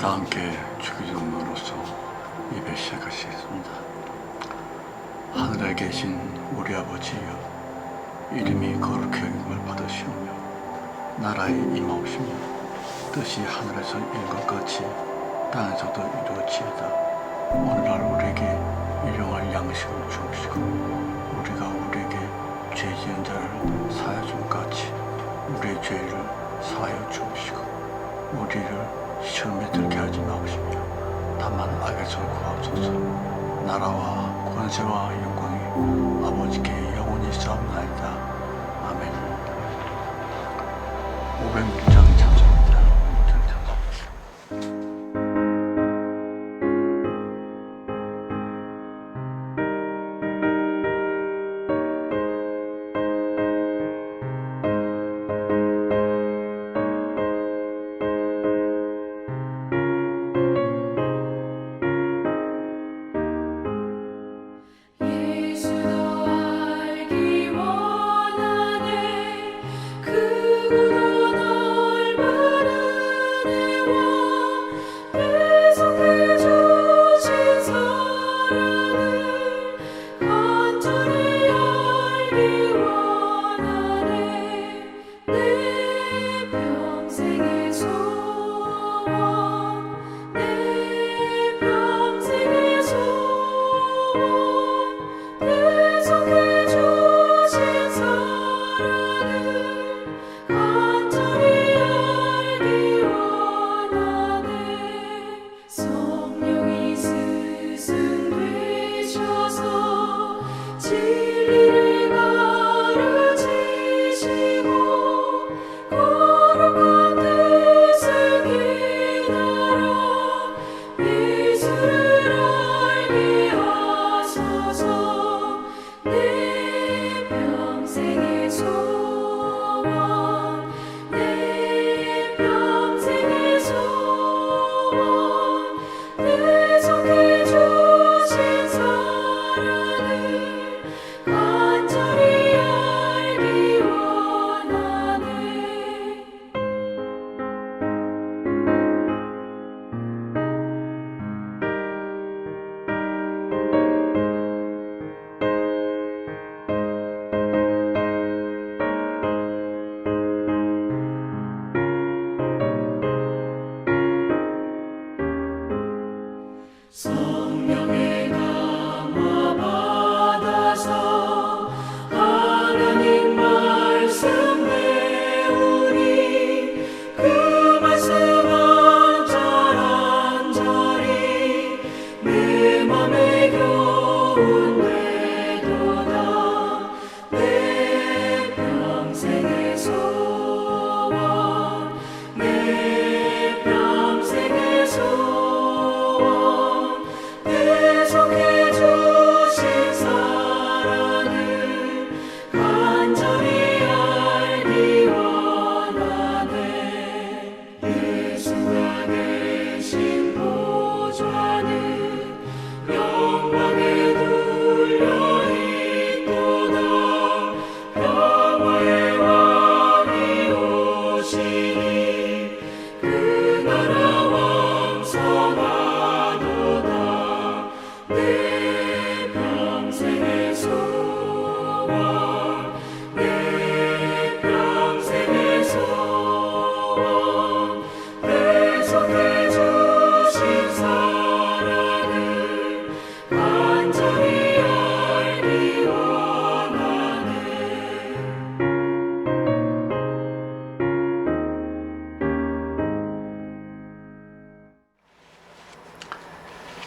다 함께 주기도문으로써 예배 시작하시겠습니다. 하늘에 계신 우리 아버지여, 이름이 거룩히 여김을 받으시오며 나라에 임하옵시며 뜻이 하늘에서 이룬 것 같이 땅에서도 이루어지이다. 오늘날 우리에게 일용할 양식을 주옵시고 우리가 우리에게 죄 지은 자를 사하여 준 같이 우리의 죄를 사하여 주옵시고 우리를 시험에 들게 하지 마옵시며 다만 악에서 구하옵소서. 나라와 권세와 영광이 아버지께 영원히 싸움나이다. 아멘. 500장 찬송입니다. 500장 찬송.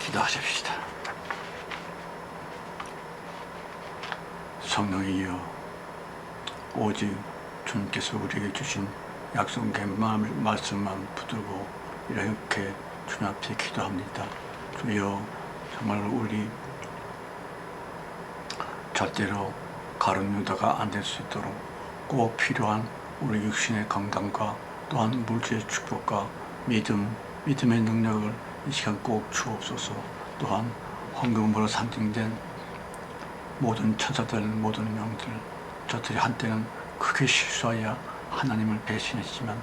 기도하십시다. 성령이여, 오직 주님께서 우리에게 주신 약속의 말씀만 붙들고 이렇게 주님 앞에 기도합니다. 주여, 정말 우리 절대로 가룟 유다가 안 될 수 있도록 꼭 필요한 우리 육신의 건강과 또한 물질의 축복과 믿음의 능력을 이 시간 꼭 주옵소서. 또한 황금으로 상징된 모든 천사들, 모든 영들, 저들이 한때는 크게 실수하여 하나님을 배신했지만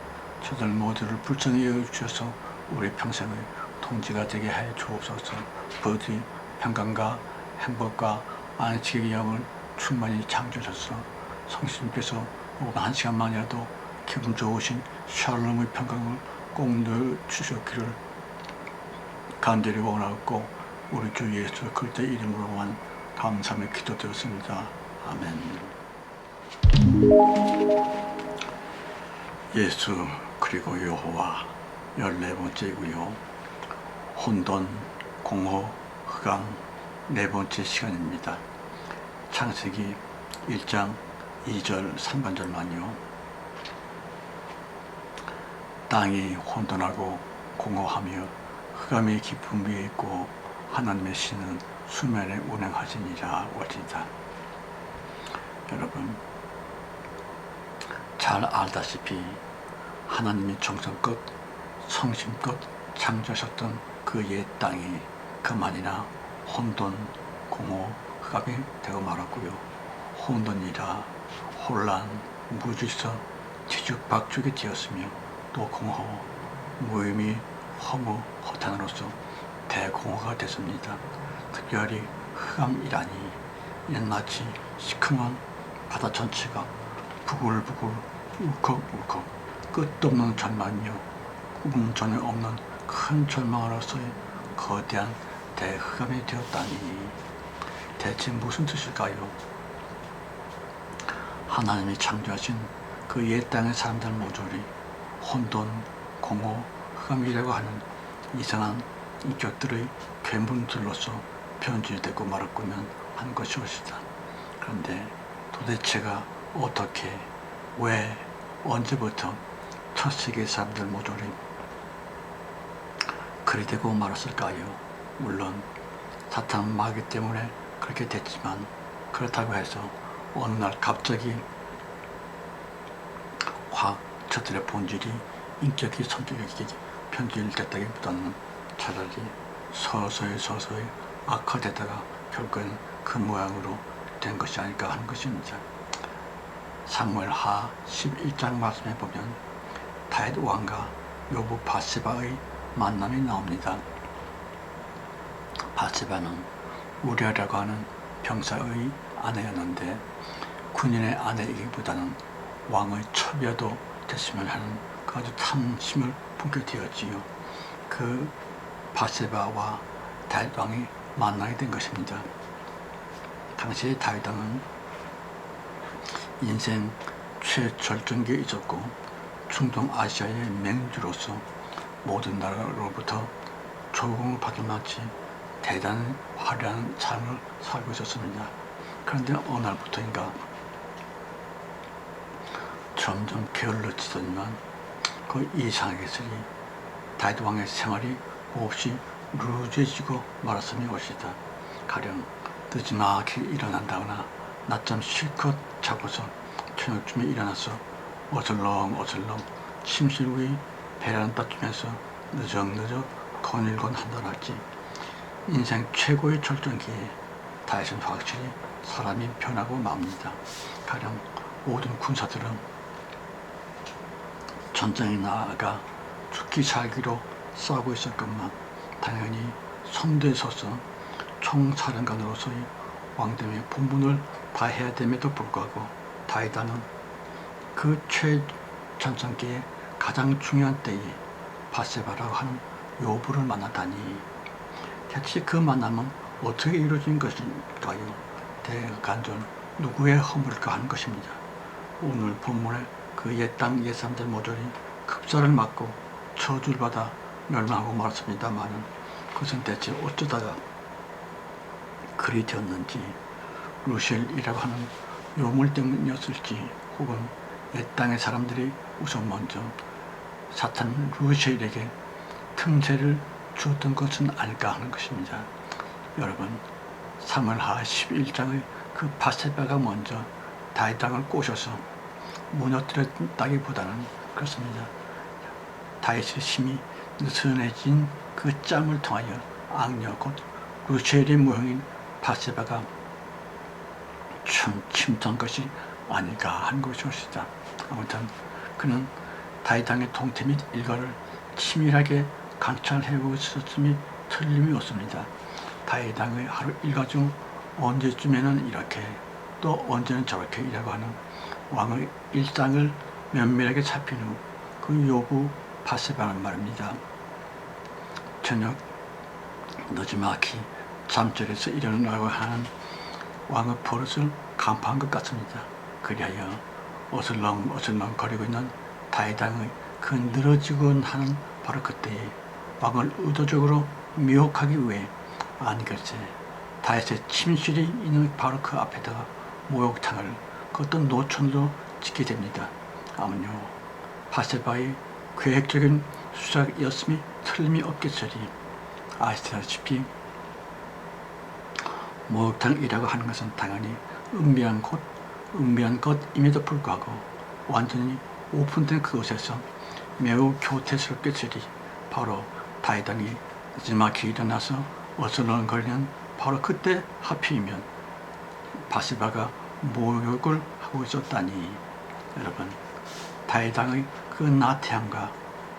저들 모두를 불쌍히 여겨주셔서 우리 평생의 통지가 되게 해 주옵소서. 부디 평강과 행복과 안식의 영을 충만히 창조하셔서 성신께서 5분 1시간만이라도 기분 좋으신 샬롬의 평강을 꼭 넣어주셨기를 간절히 원하고 우리 주 예수 그리스도의 이름으로만 감사하며 기도드렸습니다. 아멘. 예수 그리고 여호와 14번째이고요. 혼돈, 공허, 흑암 4번째 시간입니다. 창세기 1장 2절 3반절만요. 땅이 혼돈하고 공허하며 흑암이 깊은 위에 있고 하나님의 신은 수면에 운행하시니라 올지다. 여러분 잘 알다시피 하나님이 정성껏 성심껏 창조하셨던 그 옛 땅이 그만이나 혼돈, 공허, 흑암이 되고 말았고요. 혼돈이라 혼란, 무질서, 뒤죽박죽이 되었으며 또 공허, 무의미, 허무, 허탄으로서 대공허가 됐습니다. 특별히 흑암이라니 이는 마치 시커먼 바다 전체가 부글부글 울컥울컥 끝도 없는 절망이며 꿈 전혀 없는 큰 절망으로서의 거대한 대흑암이 되었다니 대체 무슨 뜻일까요? 하나님이 창조하신 그 옛 땅의 사람들 모조리 혼돈, 공허, 흑암이라고 하는 이상한 인격들의 괴물들로서 변질되고 말았구면 한 것이옵시다. 그런데 도대체가 어떻게, 왜, 언제부터 첫 세계 사람들 모조리 그리 되고 말았을까요? 물론 사탄 마귀 때문에 그렇게 됐지만 그렇다고 해서 어느 날 갑자기 확 저들의 본질이 인격이 성격이 변질됐다기보다는 차라리 서서히 악화되다가 결국은 그 모양으로 된 것이 아닐까 하는 것입니다. 사무엘하 11장 말씀에 보면 다윗 왕과 요부 바세바의 만남이 나옵니다. 바세바는 우리아라고 하는 병사의 아내였는데 군인의 아내이기보다는 왕의 첩이라도 됐으면 하는 그 아주 탐심을 품게 되었지요. 그 바세바와 다윗 왕이 만나게 된 것입니다. 당시에 다윗 왕은 인생 최절정기에 있었고 중동 아시아의 맹주로서 모든 나라로부터 조공을 받을 만치 대단한 화려한 삶을 살고 있었습니다. 그런데 어느 날부터인가 점점 게을러지더니만 그 이상하게서리 다윗 왕의 생활이 몹시 루즈해지고 말았으며 옳시다. 가령 늦지막히 일어난다거나 낮잠 실컷 자고서 저녁쯤에 일어나서 어슬렁어슬렁 침실 위에 배란 따주면서 느적느적 거닐곤 한다랄지 인생 최고의 절정기에 다윗은 확실히 사람이 변하고 맙니다. 가령 모든 군사들은 전장에 나아가 죽기 살기로 싸우고 있었건만 당연히 선두에 서서 총사령관으로서의 왕됨의 본분을 다해야 됨에도 불구하고 다윗 왕은 그 최전성기에 가장 중요한 때에 바세바라고 하는 요부를 만나다니 대체 그 만남은 어떻게 이루어진 것일까요? 대간절 누구의 허물일까 하는 것입니다. 오늘 본문에 그 옛 땅 옛사람들 모조리 급사를 맞고 저주를 받아 멸망하고 말았습니다마는 그것은 대체 어쩌다가 그리 되었는지 루셀이라고 하는 요물 때문이었을지 혹은 옛 땅의 사람들이 우선 먼저 사탄 루셀에게 틈새를 주었던 것은 아닐까 하는 것입니다. 여러분 사무엘하 11장의 그 바세바가 먼저 다윗 왕을 꼬셔서 무너뜨렸다기보다는 그렇습니다. 다윗의 심히 느슨해진 그 짬을 통하여 악녀 곧 루셀의 모형인 바세바가 침투한 것이 아닐까 하는 것이었습니다. 아무튼 그는 다윗 왕의 통태 및 일가를 치밀하게 관찰해보고 있었음이 틀림이 없습니다. 다윗왕의 하루 일과 중 언제쯤에는 이렇게 또 언제는 저렇게 이라고 하는 왕의 일상을 면밀하게 살핀 후 그 요구 바세바는 말입니다. 저녁 늦지막히 잠자리에서 일어나려고 하는 왕의 버릇을 간파한 것 같습니다. 그리하여 어슬렁어슬렁 거리고 있는 다윗왕의 그 늘어지곤 하는 바로 그때에 왕을 의도적으로 미혹하기 위해 아니 글쎄 다윗의 침실이 있는 바로 그 앞에다가 목욕탕을 그것도 노천으로 짓게 됩니다. 아무요 바세바의 계획적인 수작이었음이 틀림이 없겠으리. 아시다시피 목욕탕이라고 하는 것은 당연히 은밀한 것임에도 불구하고 완전히 오픈된 그곳에서 매우 교태스럽겠으리. 바로 다윗왕이 늦지막히 일어나서 어슬렁거리는 바로 그때 하필이면 바세바가 목욕을 하고 있었다니. 여러분, 다윗왕의 그 나태함과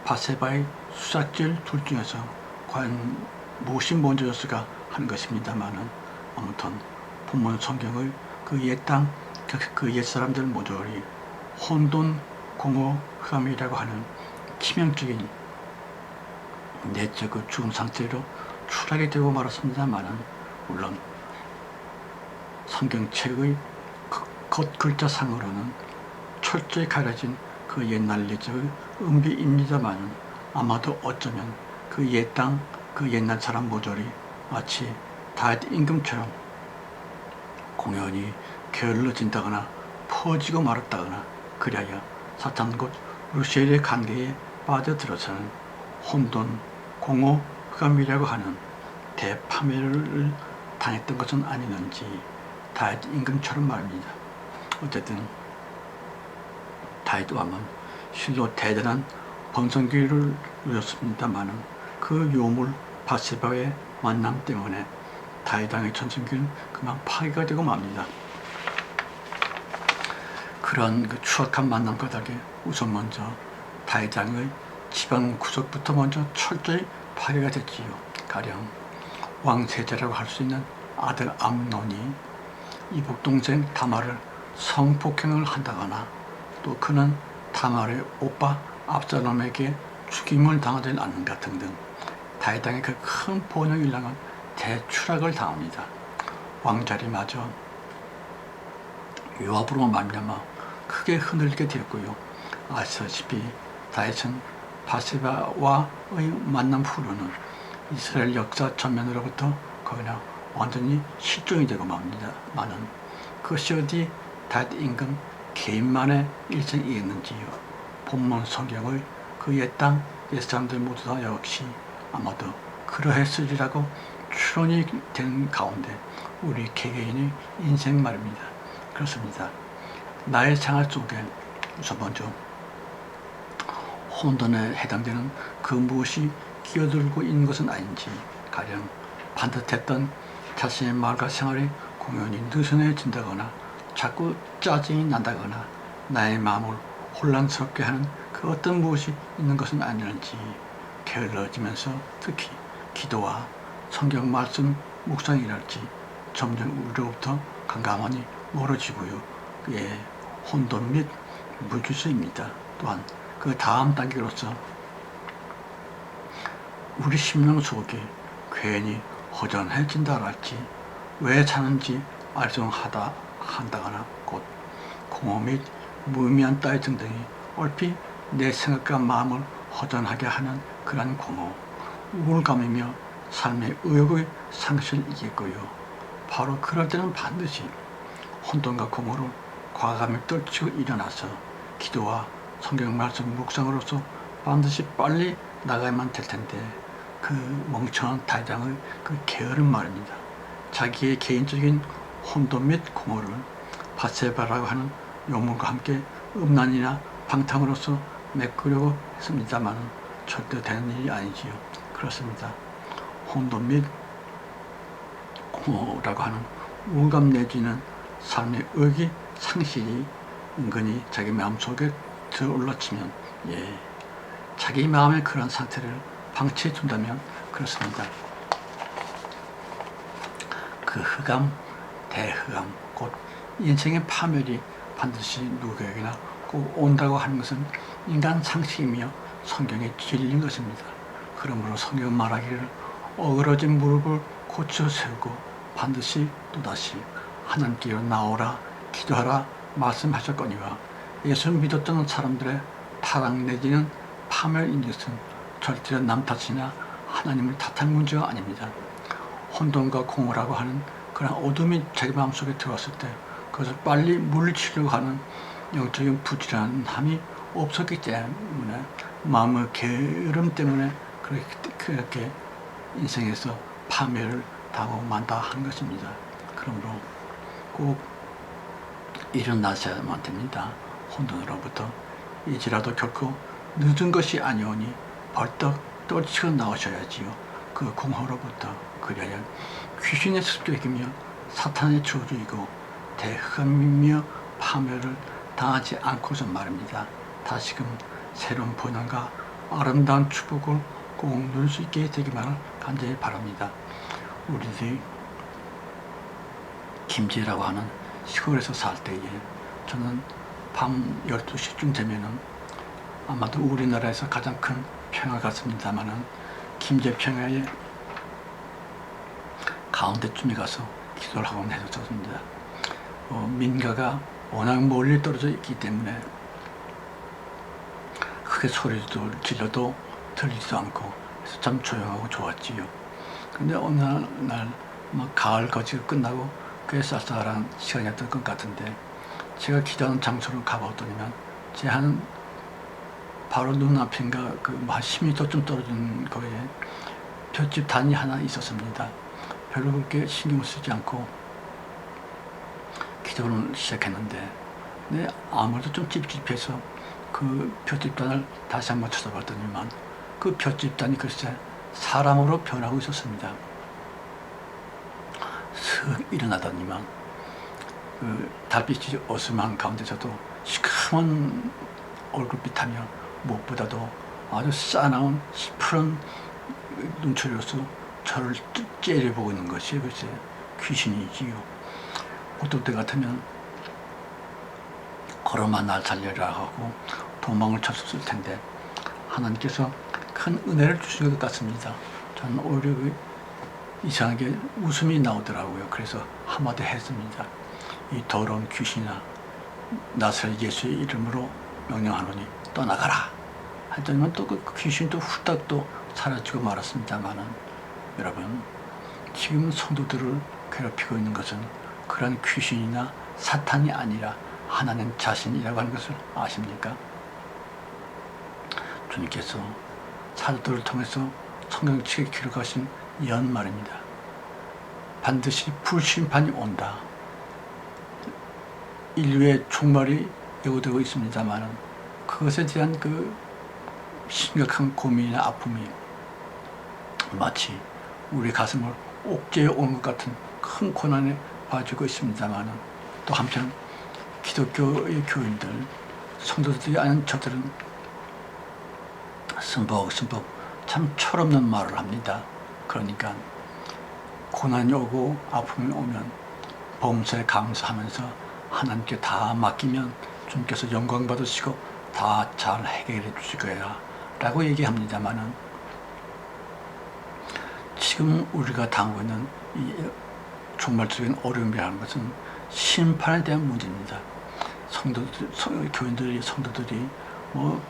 바세바의 수작질 둘 중에서 과연 무엇이 먼저였을까 하는 것입니다만은, 아무튼 본문 성경의 그 옛땅 그 옛사람들 모조리 혼돈, 공허, 흑암이라고 하는 치명적인 내적 그 죽음 상태로 추락이 되고 말았습니다만은, 물론 성경책의 겉 글자상으로는 철저히 가려진 그 옛날 내적의 은비입니다만은, 아마도 어쩌면 그 옛땅 그 옛날 사람 모조리 마치 다윗 임금처럼 공연히 게을러진다거나 퍼지고 말았다거나, 그리하여 사탄 곧 루시엘의 관계에 빠져들어서는 혼돈, 공허, 흑암이라고 하는 대파멸을 당했던 것은 아니는지 다윗 임금처럼 말입니다. 어쨌든 다윗 왕은 실로 대단한 번성기를 누렸습니다마는 그 요물 바세바의 만남 때문에 다윗 왕의 전성기는 그만 파괴가 되고 맙니다. 그런 그 추악한 만남과 달리 우선 먼저 다윗 왕의 지방 구석부터 먼저 철저히 파괴가 됐지요. 가령 왕세자라고 할 수 있는 아들 암논이 이복 동생 다말을 성폭행을 한다거나, 또 그는 다말의 오빠 압살롬에게 죽임을 당하지 않는가 등등 다윗 왕의 그 큰 번영일랑은 대추락을 당합니다. 왕자리마저 요압으로 말미암아 크게 흔들리게 되었고요. 아시다시피 다윗은 바세바와의 만남 후로는 이스라엘 역사 전면으로부터 거기나 완전히 실종이 되고 맙니다마는, 그것이 어디 다윗 임금 개인만의 일생이었는지요. 본문 성경의 그 옛땅 옛사람들 모두 다 역시 아마도 그러했으리라고 추론이 된 가운데 우리 개개인의 인생 말입니다. 그렇습니다. 나의 생활 속에 우선 먼저 혼돈에 해당되는 그 무엇이 끼어들고 있는 것은 아닌지, 가령 반듯했던 자신의 말과 생활이 공연히 느슨해진다거나 자꾸 짜증이 난다거나 나의 마음을 혼란스럽게 하는 그 어떤 무엇이 있는 것은 아니는지 게을러지면서 특히 기도와 성경 말씀 묵상이랄지 점점 우리로부터 간감하니 멀어지고요. 그의 혼돈 및 무질서입니다. 또한 그 다음 단계로서 우리 심령 속에 괜히 허전해진다랄지, 왜 사는지 알성한다거나 곧 공허 및 무의미한 따위 등등이 얼핏 내 생각과 마음을 허전하게 하는 그러한 공허, 우울감이며 삶의 의욕의 상실이겠고요. 바로 그럴 때는 반드시 혼돈과 공허로 과감히 떨치고 일어나서 기도와 성경 말씀 묵상으로서 반드시 빨리 나가야만 될 텐데, 그 멍청한 다윗 왕의 그 게으름 말입니다. 자기의 개인적인 혼돈 및 공허를 바세바라고 하는 요물과 함께 음란이나 방탕으로서 메꾸려고 했습니다만 절대 되는 일이 아니지요. 그렇습니다. 혼돈 및 공허라고 하는 우울감 내지는 삶의 의기 상실이 은근히 자기 마음속에 들어올라치면, 자기 마음의 그런 상태를 방치해 둔다면 그렇습니다. 그 흑암, 대흑암, 곧 인생의 파멸이 반드시 누구에게나 꼭 온다고 하는 것은 인간 상식이며 성경의 진리인 것입니다. 그러므로 성경 말하기를 어그러진 무릎을 고쳐 세우고 반드시 또다시 하나님께로 나오라 기도하라 말씀하셨거니와 예수를 믿었던 사람들의 타락 내지는 파멸인 것은 절대로 남 탓이나 하나님을 탓할 문제가 아닙니다. 혼돈과 공허라고 하는 그런 어둠이 자기 마음속에 들어왔을 때 그것을 빨리 물리치려고 하는 영적인 부지런함이 없었기 때문에 마음의 게으름 때문에 그렇게 인생에서 파멸을 당하고 만다 하는 것입니다. 그러므로 꼭 일어나셔야만 됩니다. 혼돈으로부터 이제라도 결코 늦은 것이 아니오니 벌떡 떨치고 나오셔야지요. 그 공허로부터 그리하여 귀신의 습격이며 사탄의 저주이고 대흑암이며 파멸을 당하지 않고서 말입니다. 다시금 새로운 본연과 아름다운 축복을 꼭 누릴 수 있게 되기만을 간절히 바랍니다. 우리들이 김제라고 하는 시골에서 살 때에 저는 밤 12시쯤 되면은 아마도 우리나라에서 가장 큰 평야 같습니다만은 김제 평야의 가운데쯤에 가서 기도를 하곤 했었습니다. 민가가 워낙 멀리 떨어져 있기 때문에 크게 소리도 질러도 들리지도 않고 그래서 참 조용하고 좋았지요. 근데 어느 날 가을 거지가 끝나고 꽤 쌀쌀한 시간이었던 것 같은데 제가 기도하는 장소를 가보더니만 제 한 바로 눈앞인가 한 10m쯤 떨어진 거기에 볏짚 단이 하나 있었습니다. 별로 그렇게 신경을 쓰지 않고 기도를 시작했는데 아무래도 좀 찝찝해서 그 볏짚단을 다시 한번 쳐다봤더니만 그 볏짚단이 글쎄 사람으로 변하고 있었습니다. 슥 일어나더니만 그 달빛이 어스름한 가운데서도 시커먼 얼굴빛하며 무엇보다도 아주 싸나운 푸른 눈초리로서 저를 째려보고 있는 것이 글쎄 귀신이지요. 어떨 때 같으면 걸어마 날 살려라 하고 도망을 쳤었을 텐데 하나님께서 큰 은혜를 주신 것 같습니다. 저는 오히려 이상하게 웃음이 나오더라고요. 그래서 한마디 했습니다. 이 더러운 귀신아 나사렛 예수의 이름으로 명령하노니 떠나가라. 하더니만 또 그 귀신도 후딱 또 사라지고 말았습니다만은 여러분 지금 성도들을 괴롭히고 있는 것은 그런 귀신이나 사탄이 아니라 하나님 자신이라고 하는 것을 아십니까? 주님께서 사도들을 통해서 성경책에 기록하신 이런 말입니다. 반드시 불심판이 온다. 인류의 종말이 예고되고 있습니다만은 그것에 대한 그 심각한 고민이나 아픔이 마치 우리 가슴을 옥죄어 오는 것 같은 큰 고난에 빠지고 있습니다만은 또 한편 기독교의 교인들, 성도들이 아닌 저들은 쓴벅쓴벅 참 철없는 말을 합니다. 그러니까 고난이 오고 아픔이 오면 범사에 감사하면서 하나님께 다 맡기면 주님께서 영광 받으시고 다 잘 해결해 주실 거야 라고 얘기합니다만은 지금 우리가 당하고 있는 이 종말적인 어려움이라는 것은 심판에 대한 문제입니다. 교인들이, 성도들이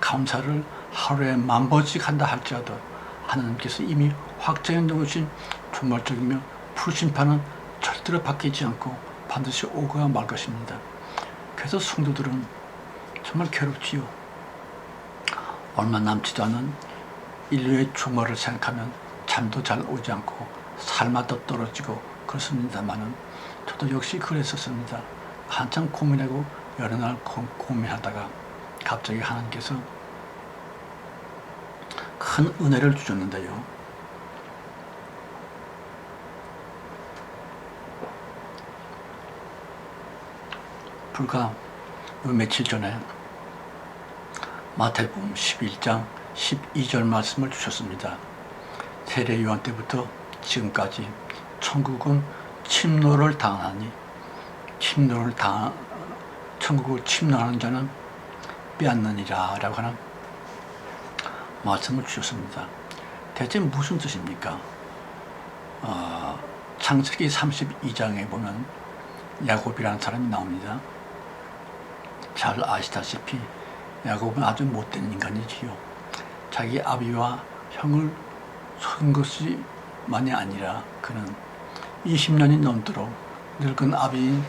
감사를 하루에 10,000번씩 한다 할지라도 하나님께서 이미 확정해 놓으신 종말적이며 풀심판은 절대로 바뀌지 않고 반드시 오고야 말 것입니다. 그래서 성도들은 정말 괴롭지요. 얼마 남지도 않은 인류의 종말을 생각하면 잠도 잘 오지 않고 살맛도 떨어지고 그렇습니다만은 저도 역시 그랬었습니다. 한참 고민하고 여러 날 고민하다가 갑자기 하나님께서 큰 은혜를 주셨는데요. 불과 며칠 전에 마태복음 11장 12절 말씀을 주셨습니다. 세례 요한 때부터 지금까지 천국은 침노를 당하니 천국을 침노하는 자는 빼앗느니라 라고 하는 말씀을 주셨습니다. 대체 무슨 뜻입니까? 창세기 32장에 보면 야곱이라는 사람이 나옵니다. 잘 아시다시피 야곱은 아주 못된 인간이지요. 자기 아비와 형을 속은 것이만이 아니라 그는 20년이 넘도록 늙은 아비인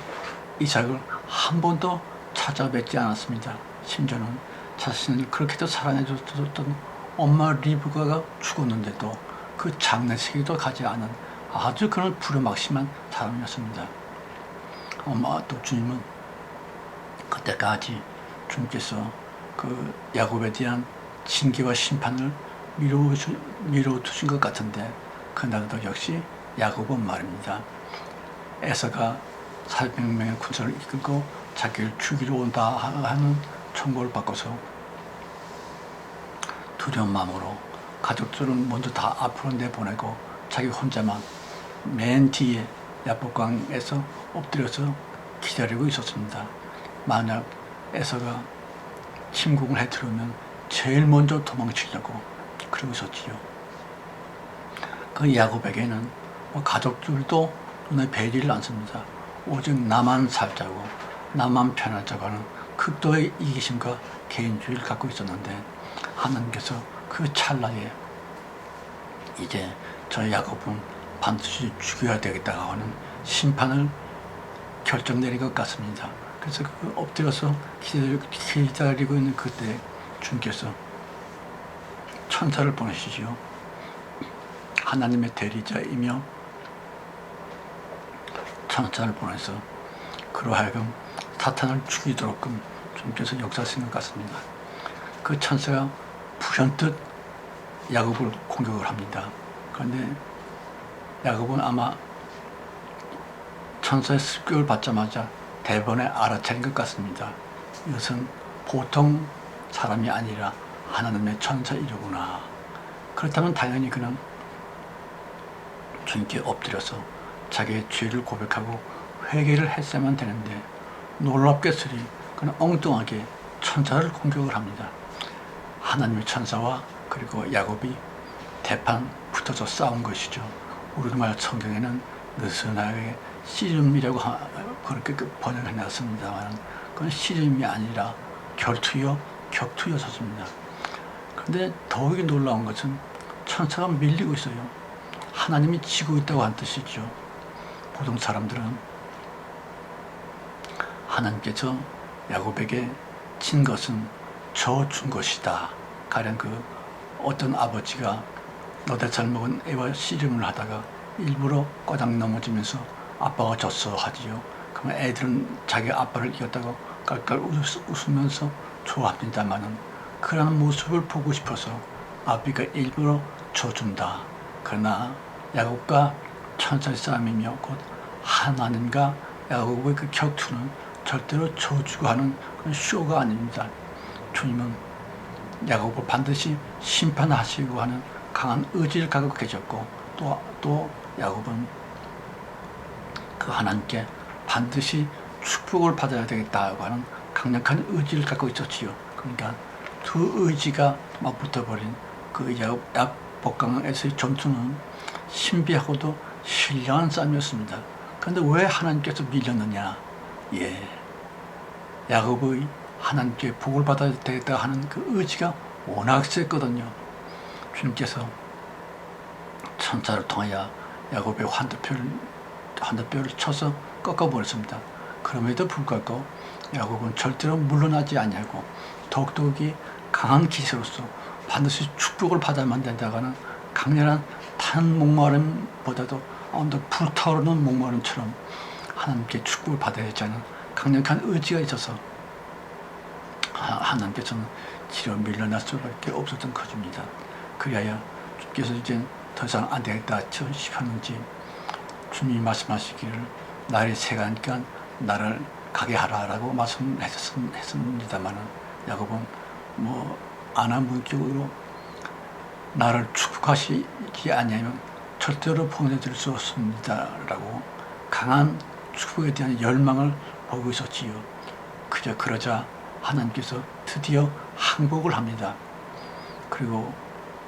이삭을 한 번도 찾아뵙지 않았습니다. 심지어는 자신을 그렇게도 사랑해줬던 엄마 리브가가 죽었는데도 그 장례식에도 가지 않은 아주 그런 불효막심한 사람이었습니다. 또 주님은 그때까지 주님께서 그 야곱에 대한 징계와 심판을 미뤄두신 것 같은데 그날도 역시 야곱은 말입니다. 에서가 400명의 군사를 이끌고 자기를 죽이러 온다 하는 정보를 받고서 두려운 마음으로 가족들은 먼저 다 앞으로 내보내고 자기 혼자만 맨 뒤에 야복강에서 엎드려서 기다리고 있었습니다. 만약 에서가 침공을 해들어오면 제일 먼저 도망치려고 그러고 있었지요. 그 야곱에게는 가족들도 눈에 뵈지를 않습니다. 오직 나만 살자고 나만 편하자고 하는 극도의 이기심과 개인주의를 갖고 있었는데 하나님께서 그 찰나에 이제 저 야곱은 반드시 죽여야 되겠다고 하는 심판을 결정 내린 것 같습니다. 그래서 그 엎드려서 기다리고 있는 그때 주님께서 천사를 보내시지요. 하나님의 대리자이며 천사를 보내서 그로 하여금 사탄을 죽이도록끔 주님께서 역사하시는 것 같습니다. 그 천사가 불현듯 야곱을 공격을 합니다. 그런데 야곱은 아마 천사의 습격을 받자마자 대번에 알아차린 것 같습니다. 이것은 보통 사람이 아니라 하나님의 천사이로구나. 그렇다면 당연히 그는 주님께 엎드려서 자기의 죄를 고백하고 회개를 했어야만 되는데 놀랍게스리 그는 엉뚱하게 천사를 공격을 합니다. 하나님의 천사와 그리고 야곱이 대판 붙어서 싸운 것이죠. 우리말 성경에는 느슨하게 씨름이라고 그렇게 번역해놨습니다만 그건 씨름이 아니라 결투요 격투였었습니다. 그런데 더욱이 놀라운 것은 천사가 밀리고 있어요. 하나님이 지고 있다고 한 뜻이죠. 보통 사람들은 하나님께서 야곱에게 진 것은 저 준 것이다. 가령 그 어떤 아버지가 너댓 잘 먹은 애와 씨름을 하다가 일부러 꼬당 넘어지면서 아빠가 졌어 하지요. 그러면 애들은 자기 아빠를 이겼다고 깔깔 웃으면서 좋아합니다만은 그런 모습을 보고 싶어서 아비가 일부러 져준다. 그러나 야곱과 천사의 싸움이며 곧 하나님과 야곱의 그 격투는 절대로 져주고 하는 그런 쇼가 아닙니다. 주님은 야곱을 반드시 심판하시고 하는 강한 의지를 갖고 계셨고 또 야곱은 그 하나님께 반드시 축복을 받아야 되겠다고 하는 강력한 의지를 갖고 있었지요. 그러니까 두 의지가 맞붙어버린 그 야복강에서의 전투는 신비하고도 신령한 싸움이었습니다. 그런데 왜 하나님께서 밀렸느냐? 야곱의 하나님께 복을 받아야 되겠다 하는 그 의지가 워낙 셌거든요. 주님께서 천사를 통하여 야곱의 환도뼈를 쳐서 꺾어버렸습니다. 그럼에도 불구하고 야곱은 절대로 물러나지 아니하고 더욱더욱이 강한 기세로서 반드시 축복을 받아야만 된다고 하는 강렬한 탄 목마름보다도 더 불타오르는 목마름처럼 하나님께 축복을 받아야 하는 강력한 의지가 있어서 하나님께서는 뒤로 밀려날 수밖에 없었던 것입니다. 그리하여 주께서 이제 더 이상 안 되겠다 싶었는지 주님이 말씀하시기를 날이 새가니까 나를 가게 하라라고 말씀했습니다만은 야곱은 안하문격으로 나를 축복하시지 아니하면 절대로 보내드릴 수 없습니다 라고 강한 축복에 대한 열망을 보고 있었지요. 그러자 하나님께서 드디어 항복을 합니다. 그리고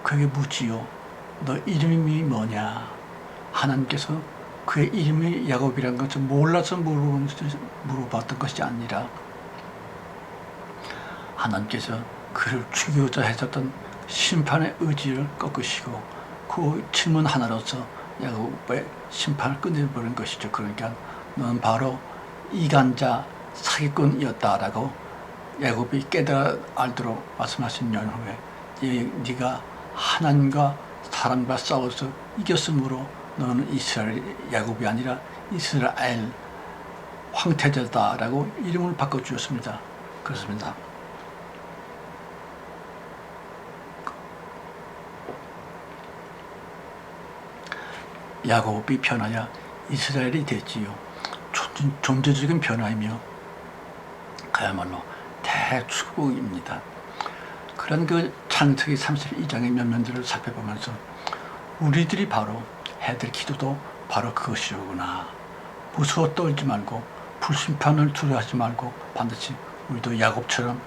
그에게 묻지요. 너 이름이 뭐냐? 하나님께서 그의 이름이 야곱이라는 것을 몰라서 물어봤던 것이 아니라 하나님께서 그를 죽이고자 했었던 심판의 의지를 꺾으시고 그 질문 하나로서 야곱의 심판을 끝내버린 것이죠. 그러니까 너는 바로 이간자 사기꾼이었다라고 야곱이 깨달아 알도록 말씀하신 연후에 네가 하나님과 사람과 싸워서 이겼으므로 너는 이스라엘 야곱이 아니라 이스라엘 황태자다라고 이름을 바꿔주었습니다. 그렇습니다. 야곱이 변하여 이스라엘이 됐지요. 존재적인 변화이며 그야말로 대축복입니다. 그런 그 창세기 32장의 면면들을 살펴보면서 우리들이 바로 해야 될 기도도 바로 그것이로구나. 무서워 떨지 말고 불심판을 두려워하지 말고 반드시 우리도 야곱처럼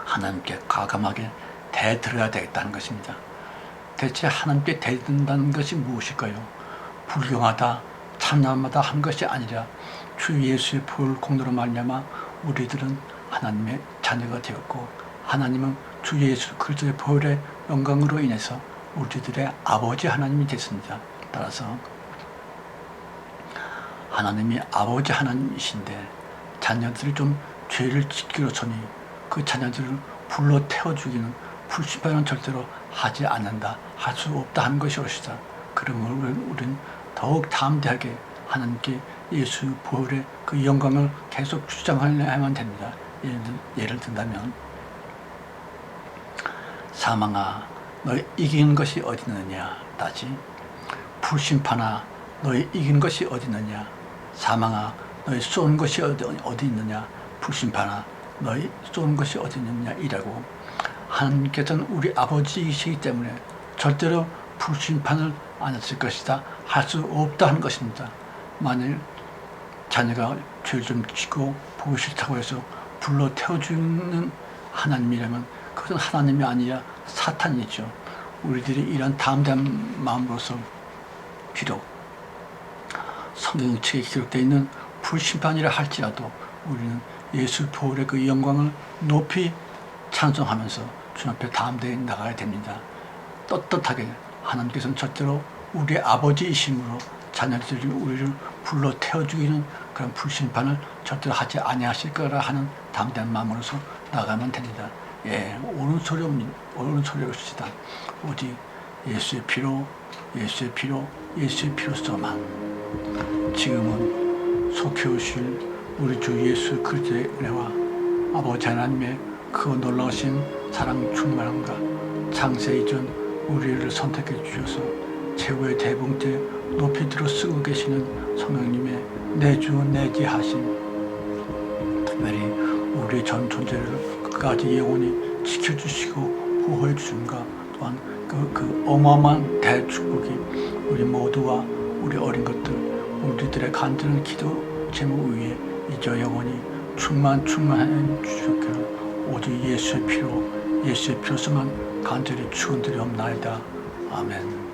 하나님께 과감하게 대들어야 되겠다는 것입니다. 대체 하나님께 대든다는 것이 무엇일까요? 불경하다, 참남하다 한 것이 아니라 주 예수의 보혈 공로로 말미암아 우리들은 하나님의 자녀가 되었고 하나님은 주 예수 그리스도의 보혈의 영광으로 인해서 우리들의 아버지 하나님이 됐습니다. 따라서 하나님이 아버지 하나님이신데 자녀들이 좀 죄를 짓기로서니 그 자녀들을 불러 태워 죽이는 불심판은 절대로 하지 않는다, 할 수 없다 하는 것이 옳으시다. 그러면 우리는 더욱 담대하게 하나님께 예수 보혈의 그 영광을 계속 주장하야만 됩니다. 예를 든다면 사망아 너희 이기는 것이 어디 있느냐 따지. 불심판아 너희 이기는 것이 어디 있느냐. 사망아 너희 쏘는 것이 어디 있느냐. 불심판아 너희 쏘는 것이 어디 있느냐 이라고 하나님께서는 우리 아버지이시기 때문에 절대로 불심판을 안 했을 것이다, 할 수 없다 하는 것입니다. 만일 자녀가 죄를 좀 짓고 보기 싫다고 해서 불러 태워주는 하나님이라면 그것은 하나님이 아니라 사탄이죠. 우리들이 이런 담대한 마음으로서 비록 성경책에 기록되어 있는 불심판이라 할지라도 우리는 예수 보혈의 그 영광을 높이 찬송하면서 주님 앞에 담대히 나가야 됩니다. 떳떳하게 하나님께서는 절대로 우리의 아버지이심으로 자녀들이 우리를 불러 태워 죽이는 그런 불심판을 절대로 하지 아니하실 거라 하는 담대한 마음으로서 나가면 됩니다. 예, 옳은 소리옵시다. 오직 예수의 피로, 예수의 피로, 예수의 피로서만 지금은 속히 오실 우리 주 예수 그리스도의 은혜와 아버지 하나님의 그 놀라우신 사랑 충만함과 창세 이전 우리를 선택해 주셔서 최고의 대봉 때 높이 들어 쓰고 계시는 성령님의 내주 내지하심, 특별히 우리의 전 존재를 끝까지 영원히 지켜주시고 보호해 주심과 또한 그 어마어마한 대축복이 우리 모두와 우리 어린 것들 우리들의 간절한 기도 제목 위에 이저 영원히 충만하여 주셨기를 오직 예수의 피로서만 간절히 축원드리옵나이다. 아멘.